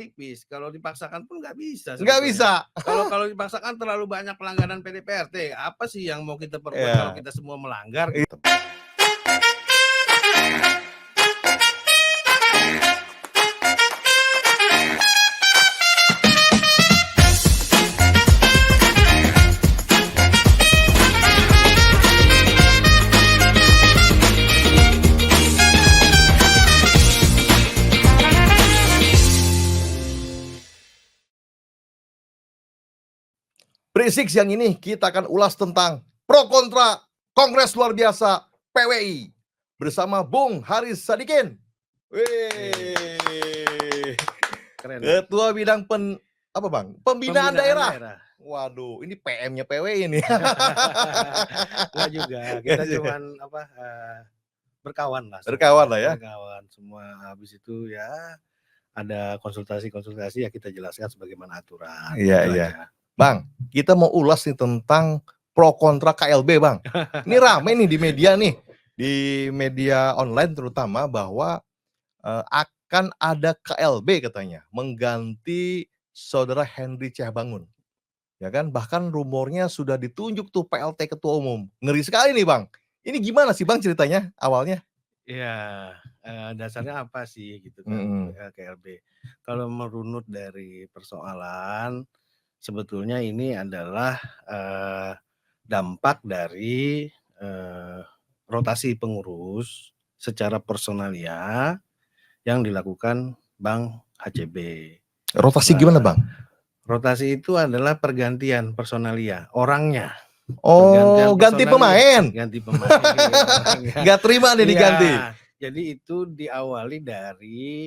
tipis, kalau dipaksakan pun nggak bisa Nggak sebetulnya. bisa. Kalau dipaksakan terlalu banyak pelanggaran PDPRT, apa sih yang mau kita perbuat Iya. kalau kita semua melanggar gitu. Berisik siang ini kita akan ulas tentang pro kontra Kongres luar biasa PWI bersama Bung Haris Sadikin. Wih. Keren. Ketua bidang pembinaan daerah. Waduh, ini PM-nya PWI ini. Enggak juga, kita cuman berkawan lah. Berkawan lah ya. Berkawan semua, habis itu ya ada konsultasi ya kita jelaskan sebagaimana aturan. Iya, gitu iya. aja. Bang, kita mau ulas nih tentang pro kontra KLB, Bang. Ini rame nih di media nih. Di media online terutama bahwa akan ada KLB katanya mengganti Saudara Henry Cihabangun. Ya kan? Bahkan rumornya sudah ditunjuk tuh PLT Ketua Umum. Ngeri sekali nih, Bang. Ini gimana sih, Bang, ceritanya awalnya? Iya, dasarnya apa sih gitu kan KLB. Kalau merunut dari persoalan, sebetulnya ini adalah dampak dari rotasi pengurus secara personalia yang dilakukan Bank HCB. Rotasi gimana, Bang? Rotasi itu adalah pergantian personalia, orangnya. Oh, ganti pemain. Ganti pemain. Nggak terima nih diganti. Jadi itu diawali dari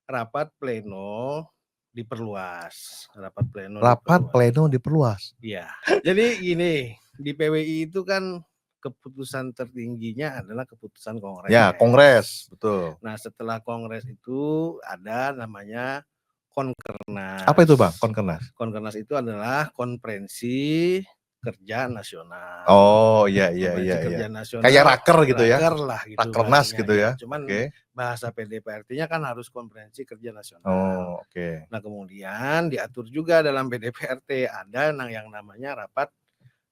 rapat pleno diperluas. Rapat pleno diperluas. Iya. Jadi gini, di PWI itu kan keputusan tertingginya adalah keputusan kongres. Ya, kongres, betul. Nah, setelah kongres itu ada namanya Konkernas. Apa itu, Bang, Konkernas? Konkernas itu adalah konferensi kerja nasional. Oh, iya. Kerja nasional. Kayak raker gitu ya. Raker lah gitu. Rakernas gitu ya. Cuman bahasa PDPRT-nya kan harus konferensi kerja nasional. Oh, oke. Nah, kemudian diatur juga dalam PDPRT ada yang namanya rapat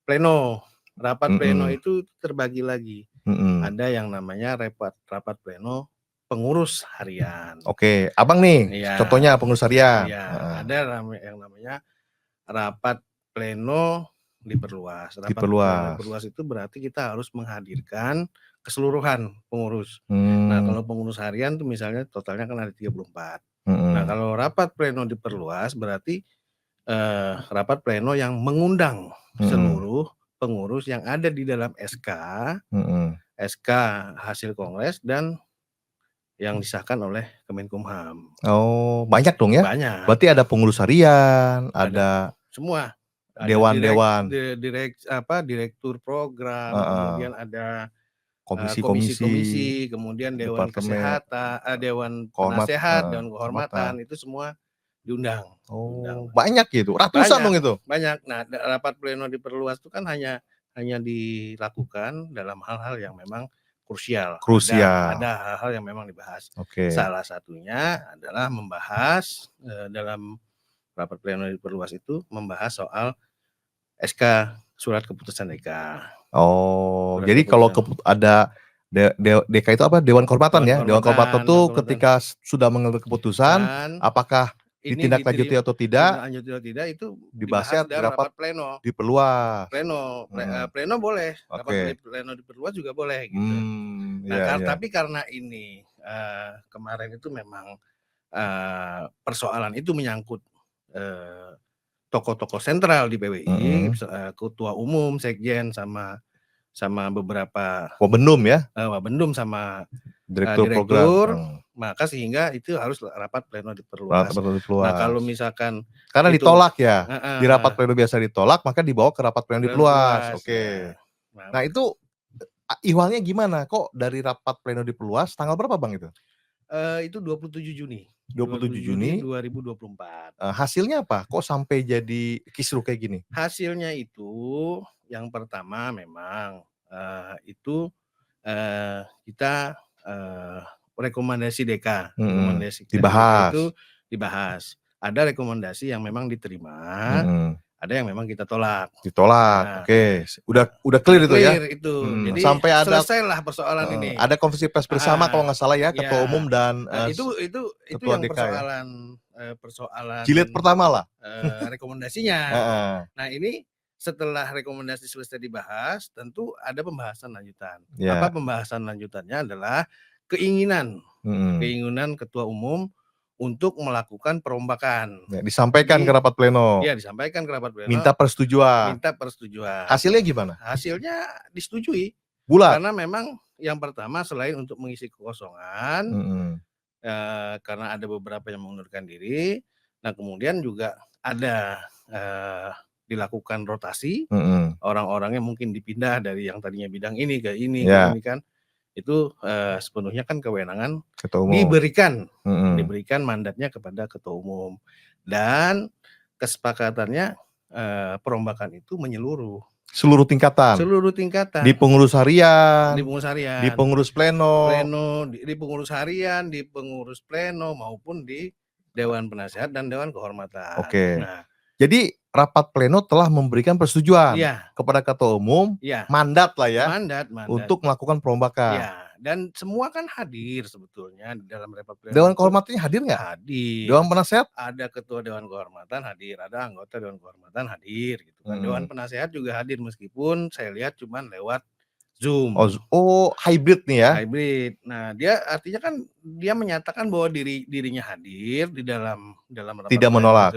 pleno. Rapat pleno itu terbagi lagi. Ada yang namanya rapat pleno pengurus harian. Oke, Abang nih, contohnya pengurus harian. Iya, ada yang namanya rapat pleno diperluas. Rapat pleno diperluas itu berarti kita harus menghadirkan keseluruhan pengurus. Nah, kalau pengurus harian tuh misalnya totalnya kan ada 34. Nah, kalau rapat pleno diperluas berarti rapat pleno yang mengundang seluruh pengurus yang ada di dalam SK hasil kongres dan yang disahkan oleh Kemenkumham. Oh, banyak dong ya? Banyak. Berarti ada pengurus harian, ada semua. Dewan-dewan. Direktur program, kemudian ada komisi-komisi, kemudian Dewan Kesehatan, Dewan Penasehat, Dewan Kehormatan, itu semua diundang. Oh, banyak gitu, ratusan dong itu. Banyak. Nah, rapat pleno diperluas itu kan hanya dilakukan dalam hal-hal yang memang krusial. Ada hal-hal yang memang dibahas. Salah satunya adalah membahas dalam rapat pleno diperluas itu membahas soal SK surat keputusan DK. Oh, jadi kalau ada DK itu apa? Dewan Kehormatan ya. Dewan Kehormatan itu ketika sudah mengambil keputusan, apakah ditindaklanjuti atau tidak? Itu dibahasnya di rapat pleno. Diperluas. Pleno boleh. Rapat pleno diperluas juga boleh gitu. Tapi karena ini kemarin itu memang persoalan itu menyangkut tokoh-tokoh sentral di PWI, ketua umum, sekjen sama beberapa Wabendum ya. Wabendum sama direktur program. Maka sehingga itu harus rapat pleno diperluas. Nah, kalau misalkan karena ditolak ya, di rapat pleno biasa ditolak, maka dibawa ke rapat pleno diperluas. Oke. Nah, itu ihwalnya gimana? Kok dari rapat pleno diperluas tanggal berapa, Bang itu? Itu 27 Juni. 27 Juni 2024. Hasilnya apa? Kok sampai jadi kisruh kayak gini? Hasilnya itu yang pertama memang itu kita rekomendasi DK, dibahas. itu dibahas. ada rekomendasi yang memang diterima, ada yang memang kita tolak. Ditolak, oke. Udah clear itu ya? Clear itu. Jadi Sampai ada selesailah persoalan ini. ada konferensi pers bersama kalau nggak salah ya, Ketua Umum dan itu Ketua yang DK ya? persoalan Jilid pertama lah. rekomendasinya. Nah ini setelah rekomendasi selesai dibahas, tentu ada pembahasan lanjutan. Apa pembahasan lanjutannya adalah keinginan Ketua Umum untuk melakukan perombakan. Ya, disampaikan ke rapat pleno. Iya, disampaikan ke rapat pleno. Minta persetujuan. Hasilnya gimana? Hasilnya disetujui. Bulat. Karena memang yang pertama selain untuk mengisi kekosongan, karena ada beberapa yang mengundurkan diri, nah kemudian juga ada dilakukan rotasi, orang-orangnya mungkin dipindah dari yang tadinya bidang ini ke ini, ke ini kan. Itu sepenuhnya kan kewenangan diberikan mandatnya kepada Ketua Umum, dan kesepakatannya perombakan itu menyeluruh seluruh tingkatan di pengurus harian, di pengurus pleno, di pengurus harian, di pengurus pleno maupun di Dewan Penasehat dan Dewan Kehormatan. Nah, jadi rapat pleno telah memberikan persetujuan kepada Ketua Umum, mandat lah ya, mandat untuk melakukan perombakan. Dan semua kan hadir sebetulnya di dalam rapat pleno. Dewan Kehormatannya hadir nggak? Hadir. Dewan Penasehat? Ada Ketua Dewan Kehormatan hadir, ada anggota Dewan Kehormatan hadir gitu kan. Dewan Penasehat juga hadir meskipun saya lihat cuman lewat Zoom. Hybrid nih ya? Hybrid. Nah, dia artinya kan dia menyatakan bahwa dirinya hadir di dalam rapat tidak menolak.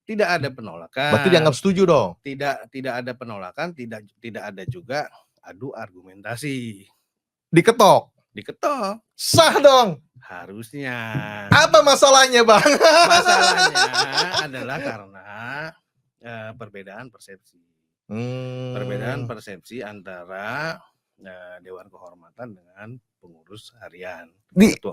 Tidak ada penolakan. Berarti dianggap setuju dong? Tidak ada penolakan, tidak ada juga adu argumentasi. Diketok. Sah dong. Harusnya. Apa masalahnya, Bang? Masalahnya adalah karena perbedaan persepsi. Perbedaan persepsi antara Dewan Kehormatan dengan pengurus harian.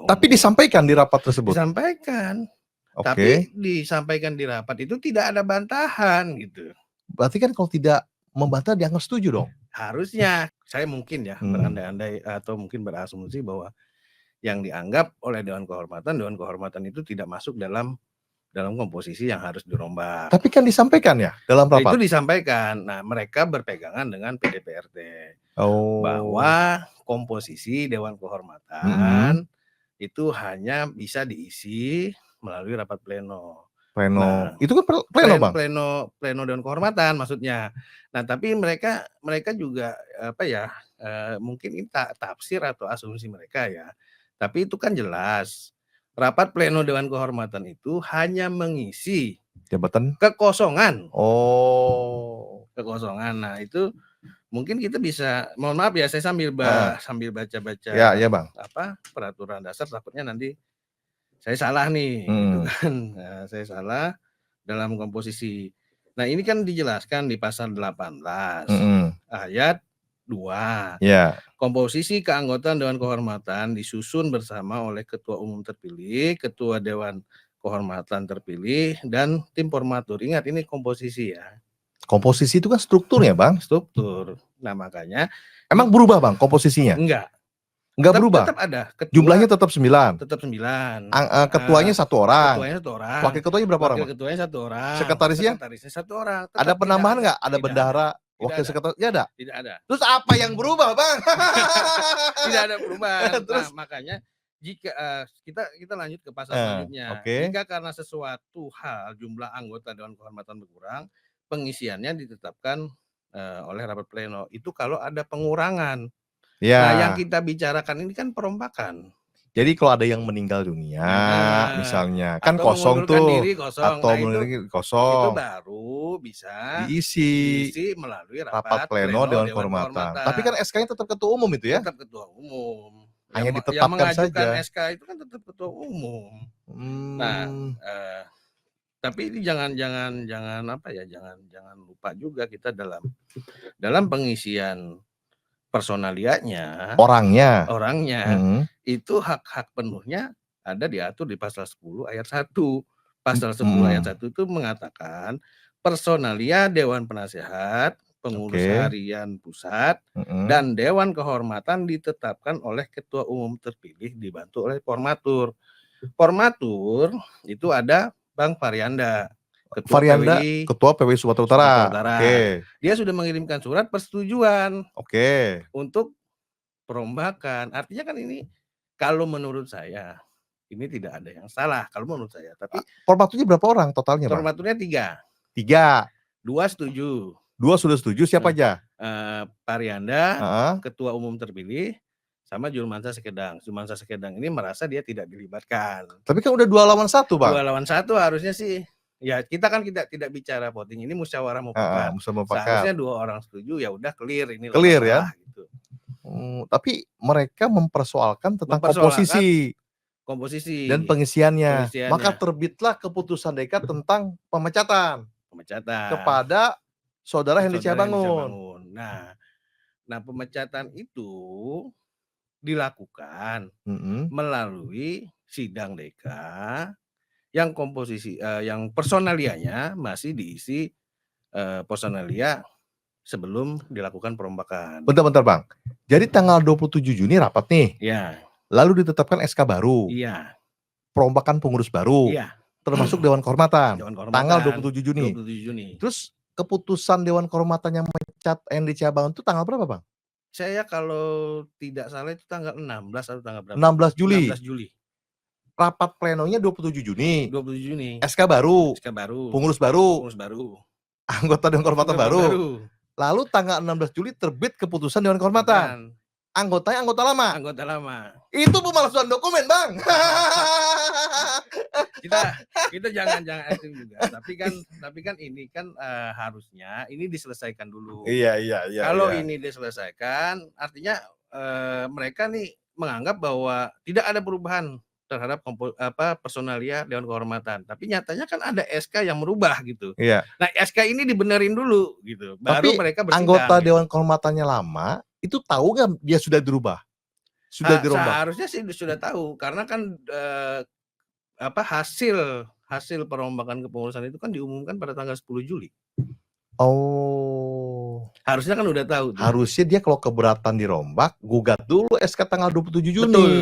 Tapi disampaikan di rapat tersebut? Disampaikan. Tapi disampaikan di rapat itu tidak ada bantahan gitu. Berarti kan kalau tidak membantah dianggap setuju dong? Harusnya. Saya mungkin ya berandai-andai atau mungkin berasumsi bahwa yang dianggap oleh Dewan Kehormatan itu tidak masuk dalam komposisi yang harus dirombak. Tapi kan disampaikan ya dalam rapat? Itu disampaikan. Nah, mereka berpegangan dengan PDPRT. Bahwa komposisi Dewan Kehormatan itu hanya bisa diisi melalui rapat pleno. Nah, itu kan pleno, Bang? Pleno Dewan Kehormatan maksudnya. Nah, tapi mereka juga mungkin ini tafsir atau asumsi mereka ya. Tapi itu kan jelas. Rapat pleno Dewan Kehormatan itu hanya mengisi jabatan kekosongan. Kekosongan. Nah, itu mungkin kita bisa, mohon maaf ya, saya sambil baca-baca ya, Bang. peraturan dasar, takutnya nanti saya salah nih, gitu kan. Nah, saya salah dalam komposisi. Nah, ini kan dijelaskan di pasal 18 ayat 2. Komposisi keanggotaan Dewan Kehormatan disusun bersama oleh Ketua Umum terpilih, Ketua Dewan Kehormatan terpilih, dan tim formatur. Ingat, ini komposisi ya. Komposisi itu kan strukturnya, Bang. Struktur. Nah, makanya. Emang berubah, Bang, komposisinya? Enggak berubah? Tetap ada. Jumlahnya tetap 9? Tetap 9. Ketuanya 1 orang? Ketuanya 1 orang. Wakil ketuanya berapa orang? Wakil ketuanya 1 orang. Sekretarisnya 1 orang. Ada penambahan nggak? Ada bendahara, wakil sekretaris? Tidak ada? Tidak ada. Terus apa yang berubah, Bang? Tidak ada perubahan. Terus makanya jika kita lanjut ke pasal selanjutnya. Jika karena sesuatu hal jumlah anggota Dewan Kehormatan berkurang, pengisiannya ditetapkan oleh rapat pleno. Itu kalau ada pengurangan. Nah, yang kita bicarakan ini kan perombakan. Jadi kalau ada yang meninggal dunia, misalnya, kan kosong tuh, atau mengundurkan kosong, itu baru bisa diisi melalui rapat pleno Dewan Kehormatan. Tapi kan SK-nya tetap Ketua Umum itu ya? Tetap Ketua Umum. Hanya ditetapkan saja. Yang mengajukan SK itu kan tetap Ketua Umum. Nah, tapi ini jangan lupa juga kita dalam pengisian personalianya, orangnya itu hak-hak penuhnya ada diatur di pasal 10 ayat 1. Pasal 10 ayat 1 itu mengatakan personalia Dewan Penasehat, pengurus harian pusat, dan Dewan Kehormatan ditetapkan oleh Ketua Umum terpilih dibantu oleh formatur. Formatur itu ada Bang Farianda, Farianda, PWI Ketua PWI Sumatera Utara. Sumatera Utara. Oke. Dia sudah mengirimkan surat persetujuan Oke. untuk perombakan. Artinya kan ini kalau menurut saya ini tidak ada yang salah kalau menurut saya. Tapi Formaturnya berapa orang totalnya, Bang? formaturnya 3. 3. 2 setuju. 2 sudah setuju, siapa aja? Farianda, Ketua Umum terpilih, sama Julmansa Sekedang. Julmansa Sekedang ini merasa dia tidak dilibatkan. Tapi kan udah 2 lawan 1, Bang. 2 lawan 1 harusnya sih. Ya kita kan tidak bicara voting, ini musyawarah mufakat. Seharusnya 2 orang setuju, ya udah clear ini. Clear ya. Gitu. Tapi mereka mempersoalkan tentang komposisi dan pengisiannya. Maka terbitlah keputusan DK tentang pemecatan kepada Saudara Hendy Cabangun. Nah pemecatan itu dilakukan melalui sidang DK yang komposisi yang personalianya masih diisi personalia sebelum dilakukan perombakan. Bentar Bang. Jadi tanggal 27 Juni rapat nih. Iya. Lalu ditetapkan SK baru. Iya. Perombakan pengurus baru. Iya. Termasuk Dewan Kehormatan. Tanggal 27 Juni. 27 Juni. Terus keputusan Dewan Kehormatan yang memecat Hendy Cabangun itu tanggal berapa, Bang? Saya kalau tidak salah itu tanggal 16 atau tanggal berapa? 16 Juli. 16 Juli. Rapat plenonya 27 Juni. 27 Juni. SK baru. SK baru. Pengurus baru. Pengurus baru. Anggota Dewan Kehormatan baru. Lalu tanggal 16 Juli terbit keputusan Dewan Kehormatan. Anggotanya anggota lama. Anggota lama. Itu pemalsuan dokumen, Bang. kita jangan ekstrim juga. Tapi kan ini kan harusnya ini diselesaikan dulu. Iya. Kalau ini diselesaikan, artinya mereka nih menganggap bahwa tidak ada perubahan terhadap personalia Dewan Kehormatan. Tapi nyatanya kan ada SK yang merubah gitu. Iya. Nah, SK ini dibenerin dulu gitu. Tapi Baru mereka bersidang. Anggota Dewan Kehormatannya lama itu tahu nggak dia sudah dirubah? Sudah dirombak? Seharusnya sih sudah tahu karena kan hasil perombakan kepengurusan itu kan diumumkan pada tanggal 10 Juli. Oh. Harusnya kan udah tahu. Harusnya dia kalau keberatan dirombak, gugat dulu SK tanggal 27 Juni. Betul.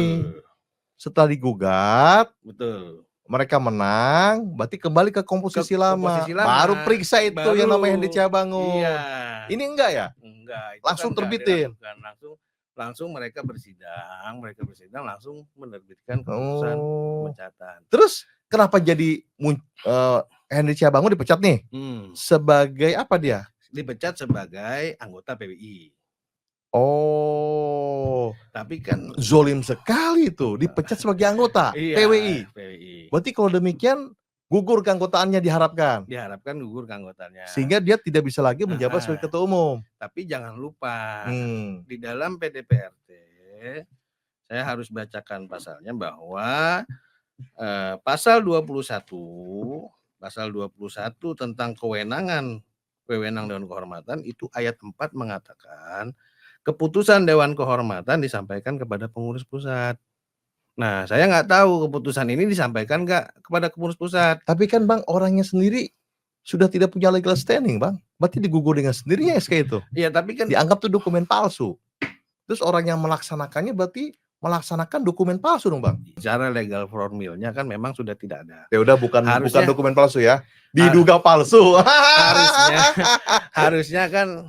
Setelah digugat, betul. Mereka menang, berarti kembali ke komposisi lama. Baru periksa itu yang namanya Hendy Cabangun. Iya. Ini enggak ya? Enggak. Itu langsung kan terbitin. Langsung mereka bersidang langsung menerbitkan keputusan pemecatan. Terus kenapa jadi Hendy Cabangun dipecat nih? Sebagai apa dia? Dipecat sebagai anggota PWI. Oh, tapi kan zolim sekali tuh, dipecat sebagai anggota PWI. Berarti kalau demikian gugur keanggotaannya diharapkan. Diharapkan gugur keanggotaannya. Sehingga dia tidak bisa lagi menjabat sebagai ketua umum. Tapi jangan lupa di dalam PDPRT saya harus bacakan pasalnya bahwa pasal 21 tentang wewenang Dewan Kehormatan itu ayat 4 mengatakan keputusan Dewan Kehormatan disampaikan kepada pengurus pusat. Nah, saya nggak tahu keputusan ini disampaikan nggak kepada pengurus pusat. Tapi kan Bang, orangnya sendiri sudah tidak punya legal standing, Bang. Berarti digugur dengan sendirinya SK itu. Iya, tapi kan dianggap tuh dokumen palsu. Terus orang yang melaksanakannya berarti melaksanakan dokumen palsu dong, Bang. Secara legal formilnya kan memang sudah tidak ada. Ya udah bukan dokumen palsu ya. Diduga palsu. Harusnya kan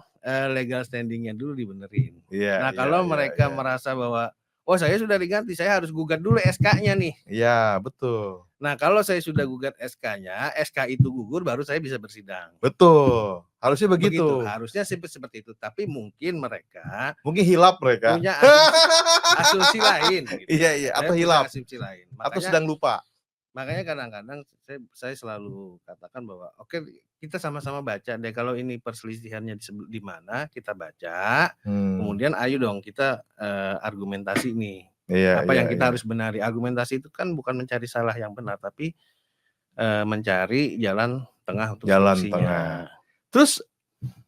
legal standingnya dulu dibenerin. Nah kalau mereka merasa bahwa saya sudah diganti, saya harus gugat dulu SK-nya nih. Iya betul. Nah kalau saya sudah gugat SK-nya, SK itu gugur baru saya bisa bersidang. Betul. Harusnya begitu. Harusnya seperti itu. Tapi mungkin hilap mereka. Punya asumsi lain. Gitu. Iya. Atau hilap. Asumsi lain. Atau sedang lupa. Makanya kadang-kadang saya selalu katakan bahwa kita sama-sama baca deh, kalau ini perselisihannya di mana kita baca, kemudian ayo dong kita argumentasi nih. Apa yang kita harus benari. Argumentasi itu kan bukan mencari salah yang benar, tapi mencari jalan tengah untuk solusinya. Terus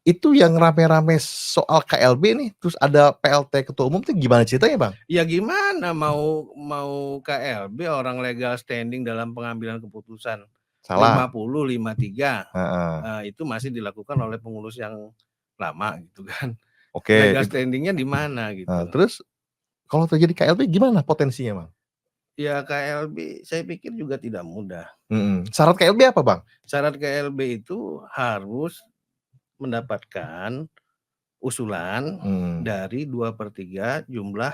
itu yang rame-rame soal KLB nih, terus ada PLT ketua umum tuh gimana ceritanya, Bang? Ya gimana mau KLB orang legal standing dalam pengambilan keputusan 50-53 itu masih dilakukan oleh pengurus yang lama gitu kan. Oke. Legal standingnya di mana gitu. Terus kalau terjadi KLB gimana potensinya, Bang? Ya KLB saya pikir juga tidak mudah. Syarat KLB apa, Bang? Syarat KLB itu harus mendapatkan usulan dari 2/3 jumlah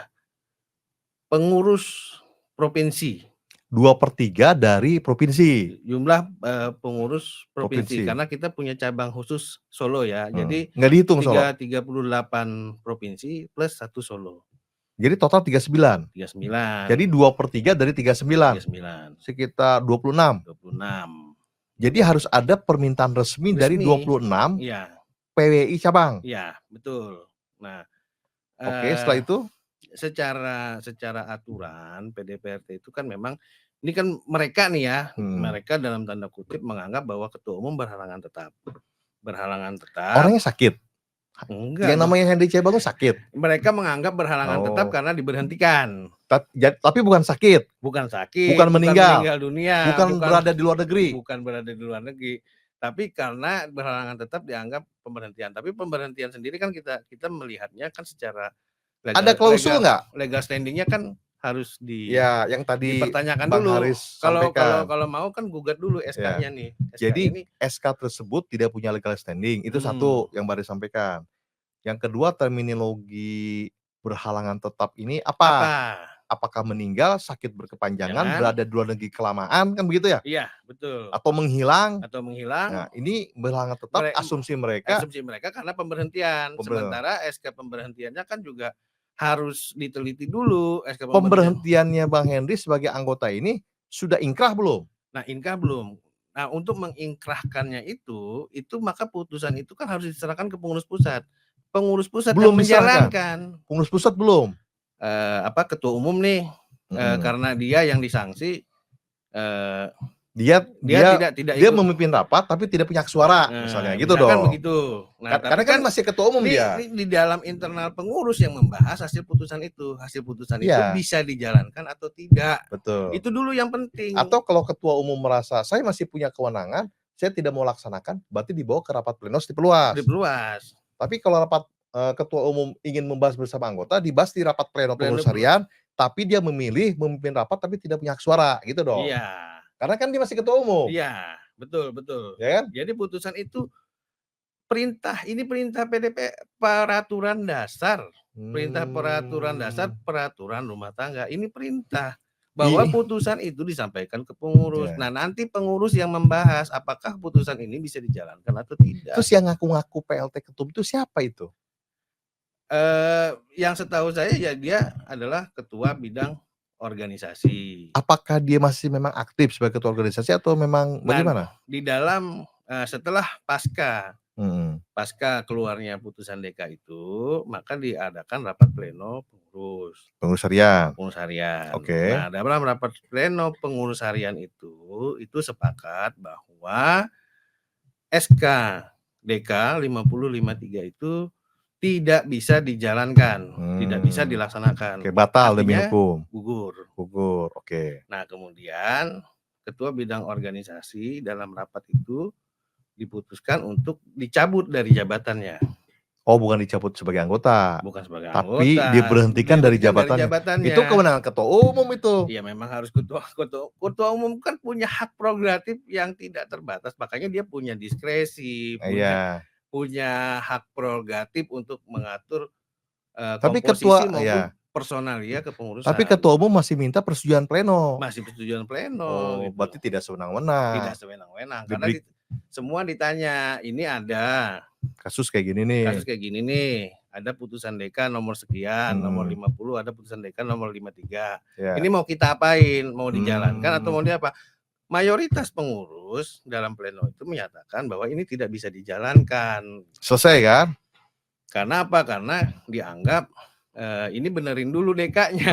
pengurus provinsi. 2/3 dari provinsi. Jumlah pengurus provinsi, karena kita punya cabang khusus Solo ya. Jadi nggak dihitung Solo. 38 provinsi plus 1 Solo. Jadi total 39. 39. Jadi 2/3 dari 39. 39. Sekitar 26. 26. Jadi harus ada permintaan resmi dari 26 Iya. PWI cabang. Iya, betul. Nah, Oke, setelah itu secara aturan PDPRT itu kan memang ini kan mereka nih ya, mereka dalam tanda kutip menganggap bahwa ketua umum berhalangan tetap. Orangnya sakit? Enggak. Yang namanya Hendy Cebang sakit? Mereka menganggap berhalangan tetap karena diberhentikan. Tapi bukan sakit? Bukan sakit. Bukan meninggal dunia. Bukan berada di luar negeri? Bukan berada di luar negeri. Tapi karena berhalangan tetap dianggap pemberhentian. Tapi pemberhentian sendiri kan kita melihatnya kan secara legal, ada klausul nggak? Legal standingnya kan harus ya yang tadi dipertanyakan Bang dulu. Haris Kalau mau kan gugat dulu SK-nya nih. Jadi SK tersebut tidak punya legal standing. Itu satu yang Bang Haris sampaikan. Yang kedua, terminologi berhalangan tetap ini apa? Apakah meninggal, sakit berkepanjangan, berada di luar negeri kelamaan, kan begitu ya? Iya, betul. Atau menghilang. Nah, ini berhalangan tetap asumsi mereka karena pemberhentian. Sementara SK pemberhentiannya kan juga harus diteliti dulu. Pemberhentiannya Bang Hendy sebagai anggota ini sudah inkrah belum? Nah, inkrah belum. Nah, untuk mengingkrahkannya itu maka putusan itu kan harus diserahkan ke pengurus pusat. Pengurus pusat belum yang menjalankan. Pengurus pusat belum. Ketua umum nih, karena dia yang disanksi. Dia memimpin rapat tapi tidak punya hak suara, misalnya gitu dong. Kan begitu. Nah, karena kan masih ketua umum dia. Di dalam internal pengurus yang membahas hasil putusan itu. Hasil putusan itu bisa dijalankan atau tidak. Betul. Itu dulu yang penting. Atau kalau ketua umum merasa saya masih punya kewenangan, saya tidak mau laksanakan, berarti dibawa ke rapat pleno diperluas. Tapi kalau rapat ketua umum ingin membahas bersama anggota, dibahas di rapat pleno pengurus harian, tapi dia memilih memimpin rapat tapi tidak punya hak suara, gitu dong. Iya. Karena kan dia masih ketua umum. Iya, betul. Ya kan? Jadi putusan itu ini perintah PDP peraturan dasar. Perintah peraturan dasar, peraturan rumah tangga. Ini perintah bahwa putusan itu disampaikan ke pengurus. Nah, nanti pengurus yang membahas apakah putusan ini bisa dijalankan atau tidak. Terus yang ngaku-ngaku PLT ketum itu siapa itu? Yang setahu saya ya dia adalah ketua bidang organisasi. Apakah dia masih memang aktif sebagai ketua organisasi atau memang bagaimana? Di dalam setelah pasca keluarnya putusan DK itu, maka diadakan rapat pleno pengurus harian. Oke. Nah, dalam rapat pleno pengurus harian itu sepakat bahwa SK DK 5053 itu tidak bisa dijalankan, tidak bisa dilaksanakan. Oke, batal demi hukum. Gugur. Oke. Nah, kemudian ketua bidang organisasi dalam rapat itu diputuskan untuk dicabut dari jabatannya. Oh, bukan dicabut sebagai anggota. Bukan sebagai anggota. Tapi diberhentikan dari jabatannya. Itu kewenangan ketua umum itu. Iya, memang harus ketua umum kan punya hak prerogatif yang tidak terbatas, makanya dia punya diskresi, punya hak prerogatif untuk mengatur komposisi maupun personalia kepengurusan. Tapi ketua umum masih minta persetujuan pleno. Masih persetujuan pleno. Oh, gitu. Berarti tidak sewenang-wenang. Tidak sewenang-wenang. Karena semua ditanya, ini ada kasus kayak gini nih. Ada putusan DK nomor sekian, nomor 50, ada putusan DK nomor 53. Ini mau kita apain? Mau dijalankan atau mau diapa? Mayoritas pengurus dalam pleno itu menyatakan bahwa ini tidak bisa dijalankan. Selesai kan? Karena apa? Karena dianggap ini benerin dulu DK-nya.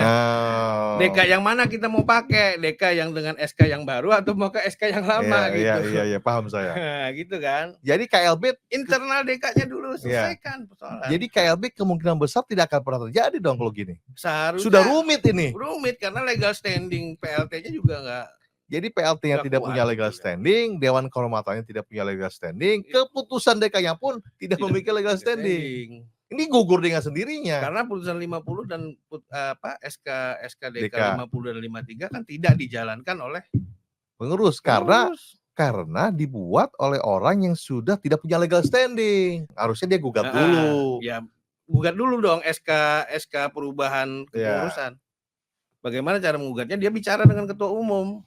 DK yang mana kita mau pakai? DK yang dengan SK yang baru atau mau ke SK yang lama gitu. Iya, paham saya. Gitu kan. Jadi KLB internal DK-nya dulu selesaikan persoalan. Jadi KLB kemungkinan besar tidak akan pernah terjadi dong kalau gini. Seharusnya sudah rumit ini. Rumit karena legal standing PLT-nya juga enggak. Jadi PLT-nya tidak punya legal standing, Dewan Kehormatannya tidak punya legal standing, keputusan DK-nya pun tidak memiliki legal standing. Ini gugur dengan sendirinya. Karena putusan 50 dan SK-DK DK. 50 dan 53 kan tidak dijalankan oleh Pengurus. Karena dibuat oleh orang yang sudah tidak punya legal standing. Harusnya dia gugat dulu. Ya, gugat dulu dong SK perubahan kepengurusan. Bagaimana cara menggugatnya? Dia bicara dengan ketua umum.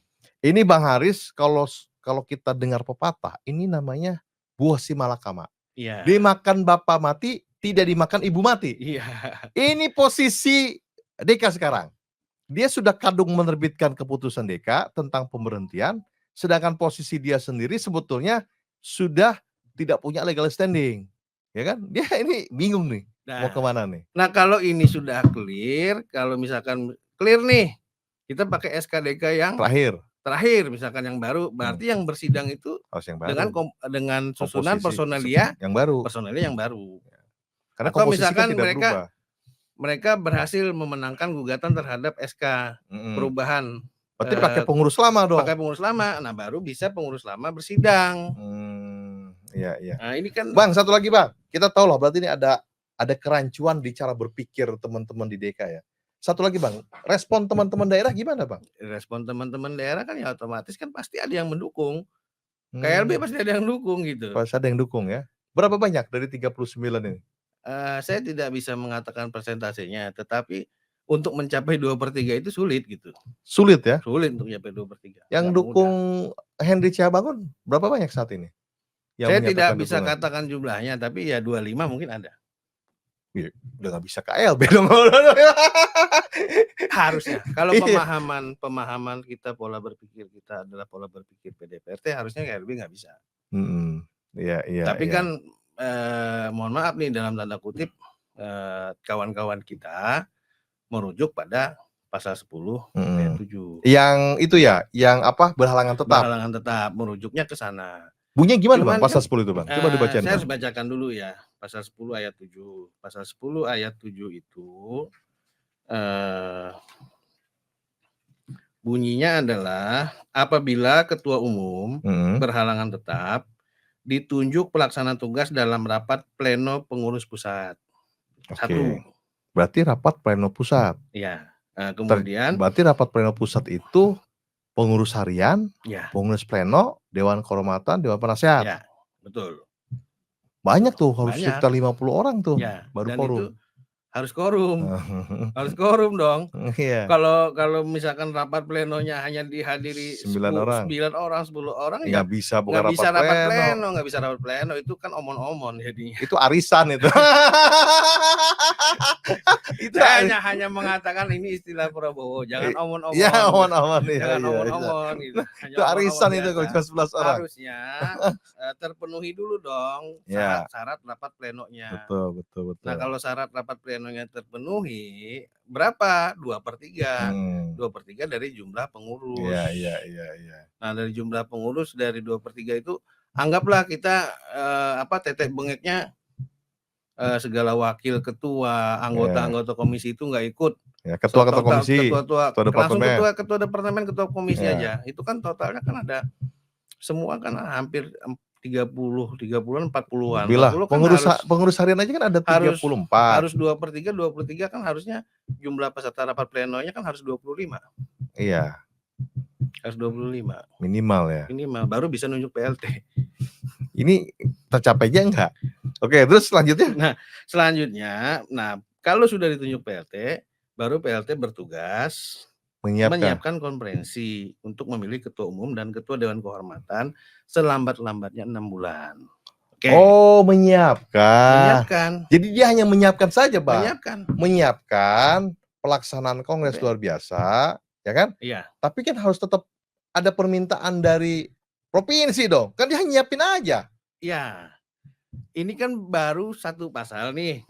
Ini Bang Haris, kalau kita dengar pepatah, ini namanya buah si malakama. Iya. Dimakan bapak mati, tidak dimakan ibu mati. Iya. Ini posisi DK sekarang. Dia sudah kadung menerbitkan keputusan DK tentang pemberhentian, sedangkan posisi dia sendiri sebetulnya sudah tidak punya legal standing. Ya kan? Dia ini bingung nih, mau kemana nih. Nah kalau ini sudah clear, kalau misalkan clear nih, kita pakai SK-DK yang terakhir misalkan yang baru, berarti yang bersidang itu dengan susunan personalia yang baru. Karena atau misalkan mereka berhasil memenangkan gugatan terhadap SK perubahan. Berarti pakai pengurus lama dong. Pakai pengurus lama, nah baru bisa pengurus lama bersidang. Iya. Nah ini kan. Bang, satu lagi Bang, kita tahu lah berarti ini ada kerancuan di cara berpikir teman-teman di DK ya. Satu lagi Bang, respon teman-teman daerah gimana Bang? Respon teman-teman daerah kan ya otomatis kan pasti ada yang mendukung. KLB pasti ada yang dukung gitu. Pasti ada yang dukung ya. Berapa banyak dari 39 ini? Saya tidak bisa mengatakan persentasenya, tetapi untuk mencapai 2/3 itu sulit gitu. Sulit ya? Sulit untuk mencapai 2/3. Yang dukung Henry Ciabangun berapa banyak saat ini? Saya tidak bisa katakan jumlahnya, tapi ya 25 mungkin ada. Udah nggak bisa KLB dong. Harusnya. Kalau pemahaman kita, pola berpikir kita adalah pola berpikir PDPRT, harusnya KLB nggak bisa. Iya. Tapi kan mohon maaf nih dalam tanda kutip kawan-kawan kita merujuk pada pasal 10 ayat 7. Yang itu ya, yang apa? Berhalangan tetap. Berhalangan tetap, merujuknya ke sana. Bunyinya gimana Bang pasal 10 itu Bang? Coba dibacain. Saya harus bacakan dulu ya. Pasal 10 ayat 7. Pasal 10 ayat 7 itu bunyinya adalah apabila ketua umum berhalangan tetap ditunjuk pelaksana tugas dalam rapat pleno pengurus pusat. Satu. Berarti rapat pleno pusat. Iya. Kemudian berarti rapat pleno pusat itu pengurus harian, pengurus pleno, dewan kehormatan, dewan penasehat. Ya, betul. Banyak tuh, harus sekitar 50 orang tuh baru dan quorum. Itu harus quorum. Harus quorum dong. Kalau misalkan rapat plenonya hanya dihadiri 9 orang, 10 orang nggak bisa bukan rapat pleno. Nggak bisa rapat pleno, itu kan omon-omon jadinya. Itu arisan itu. Saya hanya mengatakan ini istilah Prabowo, jangan omon-omon. Ya, omon-omon. Jangan omon-omon gitu. Itu arisan itu kalau cuma 11 orang. Harusnya terpenuhi dulu dong syarat rapat plenonya. Betul. Nah, kalau syarat rapat plenonya terpenuhi, berapa? 2/3. 2/3 dari jumlah pengurus. Iya. Nah, dari jumlah pengurus dari 2/3 itu anggaplah kita tetek bengeknya segala wakil ketua, anggota komisi itu nggak ikut. Ya, ketua komisi, ketua departemen, ketua komisi aja. Itu kan totalnya kan ada semua kan hampir 30-an 40-an. Pengurus harian aja kan ada 34. Harus 2/3 kan harusnya jumlah peserta rapat plenonya kan harus 25. Iya. Harus 25. Minimal ya. Minimal baru bisa nunjuk PLT. Ini tercapainya enggak? Oke, terus selanjutnya? Selanjutnya, kalau sudah ditunjuk PLT, baru PLT bertugas menyiapkan konferensi untuk memilih ketua umum dan ketua dewan kehormatan selambat-lambatnya 6 bulan. Oh, menyiapkan. Jadi dia hanya menyiapkan saja, Bang. Menyiapkan pelaksanaan kongres luar biasa, ya kan? Iya. Tapi kan harus tetap ada permintaan dari provinsi dong. Kan dia hanya nyiapin aja. Iya. Ini kan baru satu pasal nih.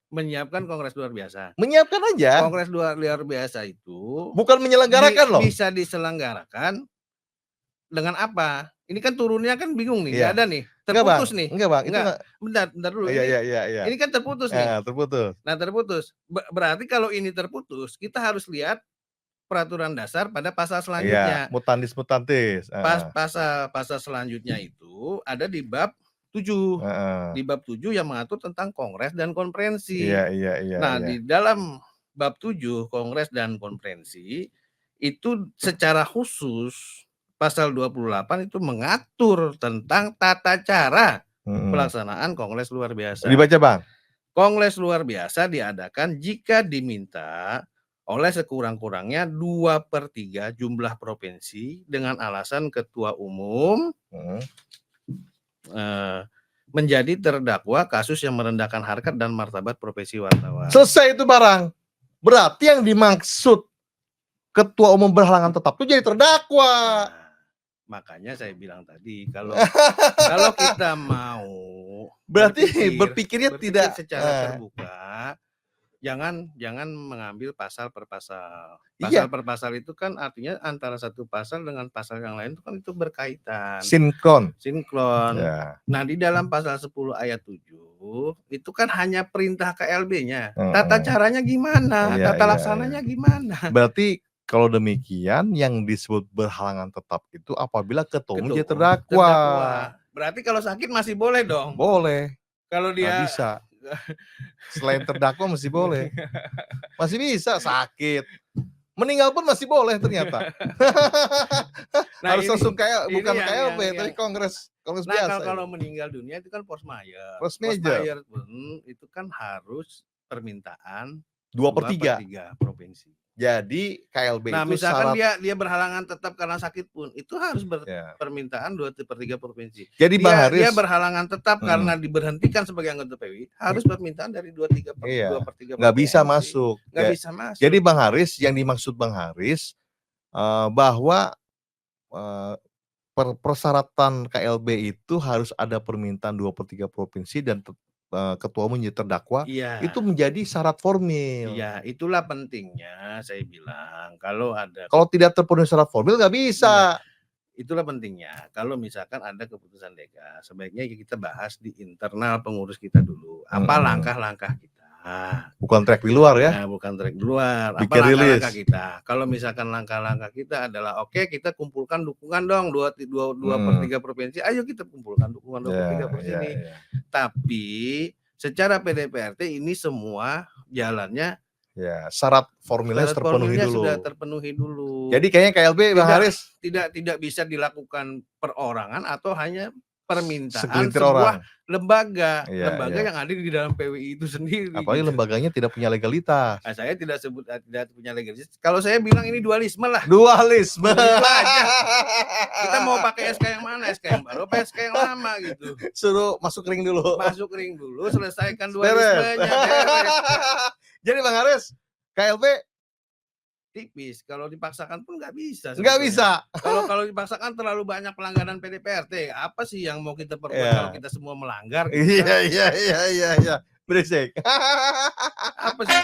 Menyiapkan kongres luar biasa. Menyiapkan aja. Kongres luar biasa itu bukan menyelenggarakan loh. Bisa diselenggarakan dengan apa? Ini kan turunnya kan bingung nih, nggak ada nih. Terputus nih. Enggak, Bang. Bentar dulu. Iya. Ini kan terputus nih. Terputus. Nah, terputus. Berarti kalau ini terputus, kita harus lihat peraturan dasar pada pasal selanjutnya. Mutandis. Pasal selanjutnya itu ada di bab 7. Heeh. Di bab 7 yang mengatur tentang kongres dan konferensi. Iya. Nah, di dalam bab 7 kongres dan konferensi itu secara khusus pasal 28 itu mengatur tentang tata cara pelaksanaan kongres luar biasa. Dibaca, Bang. Kongres luar biasa diadakan jika diminta oleh sekurang-kurangnya 2/3 jumlah provinsi dengan alasan ketua umum menjadi terdakwa kasus yang merendahkan harkat dan martabat profesi wartawan. Selesai itu barang. Berarti yang dimaksud ketua umum berhalangan tetap itu jadi terdakwa. Nah, makanya saya bilang tadi kalau kita mau berarti berpikirnya tidak secara terbuka, jangan mengambil pasal per pasal. Iya. Pasal per pasal itu kan artinya antara satu pasal dengan pasal yang lain itu kan itu berkaitan. Sinkron. Ya. Nah, di dalam pasal 10 ayat 7 itu kan hanya perintah KLB-nya. Tata caranya gimana? Tata laksananya gimana? Berarti kalau demikian yang disebut berhalangan tetap itu apabila ketua umum jadi terdakwa. Berarti kalau sakit masih boleh dong? Boleh. Kalau dia bisa. Selain terdakwa masih boleh. Masih bisa sakit. Meninggal pun masih boleh ternyata. Nah, harus langsung kayak bukan KLB tapi kongres biasa. Kalau meninggal dunia itu kan force majeure. Force majeure itu kan harus permintaan 2/3 provinsi. Jadi KLB nah, itu misalkan dia berhalangan tetap karena sakit pun itu harus permintaan 2/3 provinsi. Jadi dia berhalangan tetap karena diberhentikan sebagai anggota PWI harus permintaan dari 2/3 provinsi. Nggak bisa masuk. Nggak bisa masuk. Jadi Bang Haris, yang dimaksud Bang Haris bahwa persyaratan KLB itu harus ada permintaan 2/3 provinsi dan ketua umum menjadi terdakwa, itu menjadi syarat formil. Iya, itulah pentingnya saya bilang kalau tidak terpenuhi syarat formil nggak bisa. Itulah pentingnya kalau misalkan ada keputusan DK, sebaiknya kita bahas di internal pengurus kita dulu. Apa langkah-langkah kita? Bukan track di luar ya? Nah, bukan track di luar. Apa langkah-langkah kita? Kalau misalkan langkah-langkah kita adalah kita kumpulkan dukungan dong 2/3 provinsi. Ayo kita kumpulkan dukungan 2/3 provinsi ini. Tapi secara PDPRT ini semua jalannya syarat formilnya sudah terpenuhi dulu. Jadi kayaknya KLB Bang Haris tidak bisa dilakukan perorangan atau hanya permintaan segelintir sebuah orang. Lembaga yang ada di dalam PWI itu sendiri. Apalagi lembaganya tidak punya legalitas. Nah, saya tidak sebut tidak punya legalitas. Kalau saya bilang ini dualisme lah. Dualisme. Aja. Kita mau pakai SK yang mana? SK yang baru apa SK yang lama gitu. Suruh masuk ring dulu. Selesaikan dualismenya. Jadi Bang Haris, KLB tipis. Kalau dipaksakan pun nggak bisa. Nggak bisa. Kalau dipaksakan terlalu banyak pelanggaran PDPRT. Apa sih yang mau kita perbuat kalau kita semua melanggar? Gitu, Iya. Berisik. Apa sih?